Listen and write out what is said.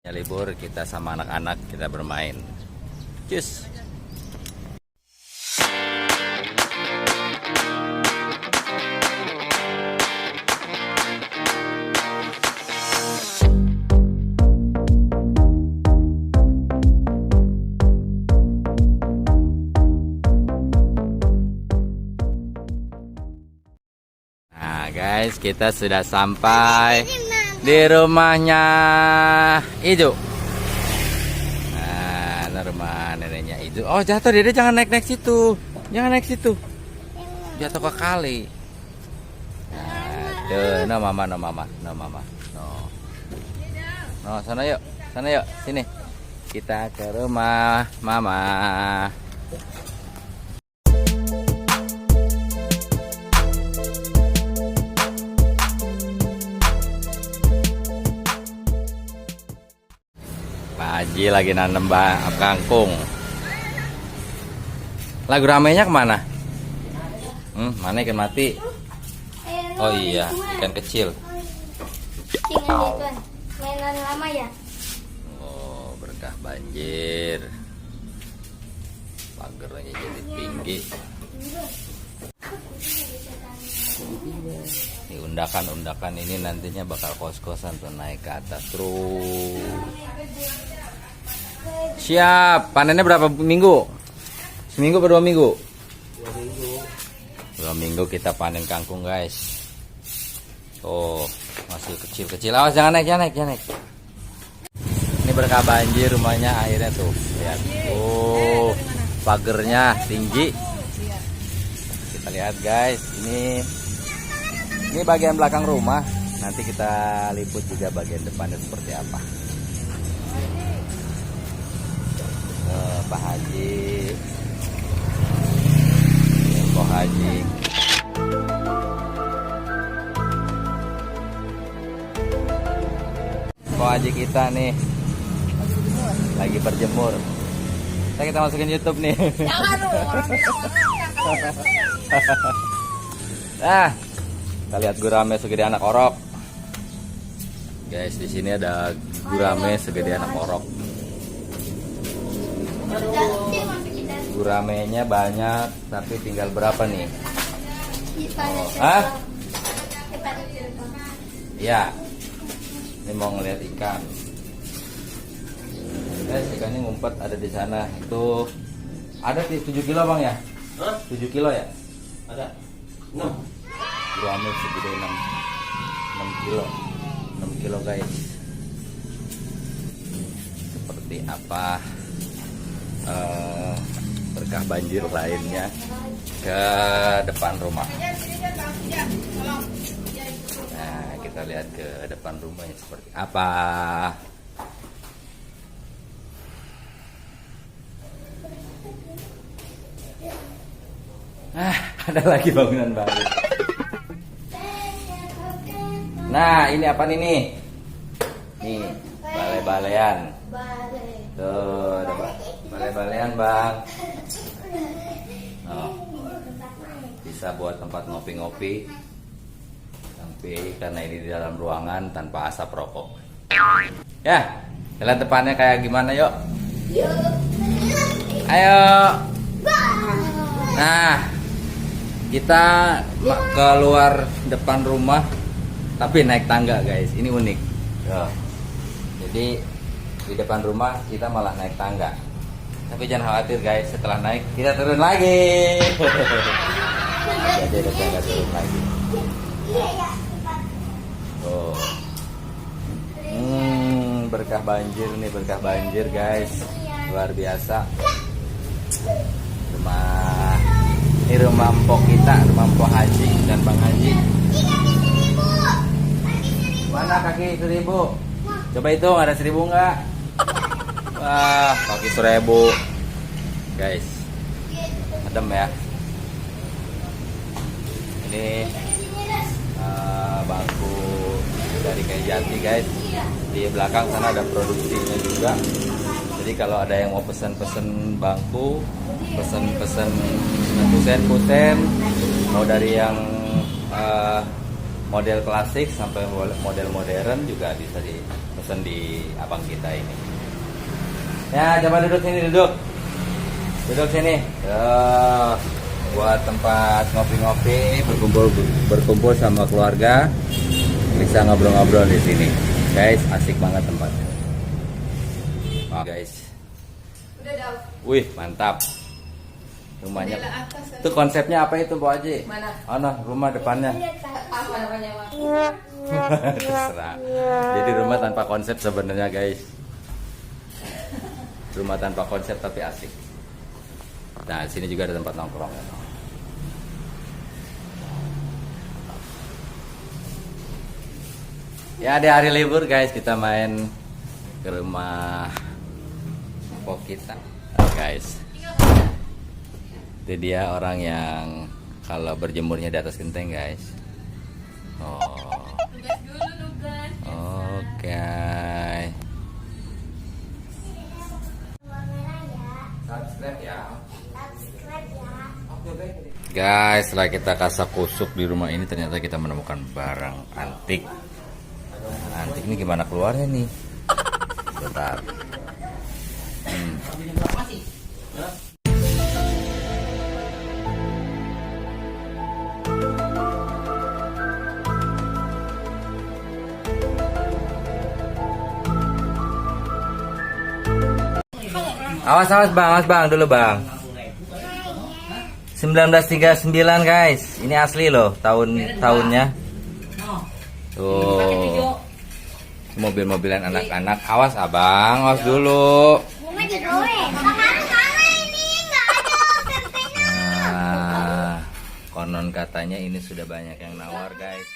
Libur kita sama anak-anak kita bermain. Cus. Nah guys, kita sudah sampai di rumahnya Ijo. Nah, rumah neneknya Ijo. Oh, jatuh Dede, jangan naik situ. Jangan naik situ. Jatuh ke kali. Nah, tuh, no mama. No, sana yuk. Sini. Kita ke rumah mama. Pak Haji lagi nanam kangkung. Lagu ramenya kemana? Mana ikan mati? Oh iya, ikan kecil. Mainan lama ya? Oh, berkah banjir. Pagernya jadi tinggi. Ini undakan ini nantinya bakal kos-kosan tuh, naik ke atas terus. Siap. Panennya berapa minggu? Seminggu atau 2 minggu? 2 minggu kita panen kangkung guys. Oh, masih kecil-kecil. Awas jangan naik. Ini berkah banjir rumahnya, airnya tuh. Lihat. Oh, pagernya tinggi. Kita lihat guys, ini bagian belakang rumah. Nanti kita liput juga bagian depannya seperti apa. Pak Haji, Pak Haji. Pak Haji kita nih lagi berjemur. Kita masukin YouTube nih. Jangan lu, orang bilang Nah, kita lihat gurame segede anak orok. Guys, di sini ada gurame segede anak orok. Guramenya banyak, tapi tinggal berapa nih? Hah? Ya. Ini mau ngeliat ikan. Guys, ikannya ngumpet ada di sana. Itu ada 7 kilo bang ya? 7 kilo ya? Ada. 6. Gurame segede 6 kilo. 6 kilo guys. Seperti apa berkah banjir lainnya ke depan rumah. Nah, kita lihat ke depan rumahnya seperti apa. Ada lagi bangunan baru. Nah, ini apa nih? Nih, balai-balean. Tuh, ada balai-balean bang. Oh, bisa buat tempat ngopi-ngopi. Tapi karena ini di dalam ruangan tanpa asap rokok. Ya, lihat depannya kayak gimana yuk. Ayo. Nah, kita keluar depan rumah tapi naik tangga guys. Ini unik. Jadi di depan rumah kita malah naik tangga. Tapi jangan khawatir guys, setelah naik kita turun lagi. Jadi ada tangga turun lagi. Oh. Berkah banjir nih, berkah banjir guys. Luar biasa. Ini rumah mpok kita, rumah mpok Haji dan Bang Haji. Mana kaki 1.000? Coba hitung, ada 1.000 nggak? Wah, kaki 1.000 guys. Adem ya. Ini bangku dari kayu jati guys. Di belakang sana ada produksinya juga. Jadi kalau ada yang mau pesen-pesen bangku, pesen-pesen kusen, mau dari yang model klasik sampai model modern juga bisa dipesan. pesen di abang kita ini. Ya, coba duduk sini, duduk sini. Buat tempat ngopi-ngopi, berkumpul sama keluarga, bisa ngobrol-ngobrol di sini, guys. Asik banget tempatnya. Oh, guys. Udah dah. Wih, mantap. Rumahnya. Jendela atas. Itu konsepnya apa itu, Bu Haji? Mana? Rumah depannya. Apa namanya, Mak? Terserah. Jadi rumah tanpa konsep sebenarnya, guys. Rumah tanpa konsep tapi asik. Nah, di sini juga ada tempat nongkrong. Ya, di hari libur, guys, kita main ke rumah pok kita. Guys. Itu dia orang yang kalau berjemurnya di atas genteng, guys. Tugas dulu, tugas. Oke. Subscribe ya. Guys, setelah kita kasak kusuk di rumah ini, ternyata kita menemukan barang antik. Antik ini gimana keluarnya nih? Bentar. Awas bang dulu bang. 1939 guys, ini asli loh tahunnya. Tuh, mobil-mobilan anak-anak. Awas abang, awas dulu. Bunga digoreng. Mana ini? Nggak ada tempenya. Nah, konon katanya ini sudah banyak yang nawar guys.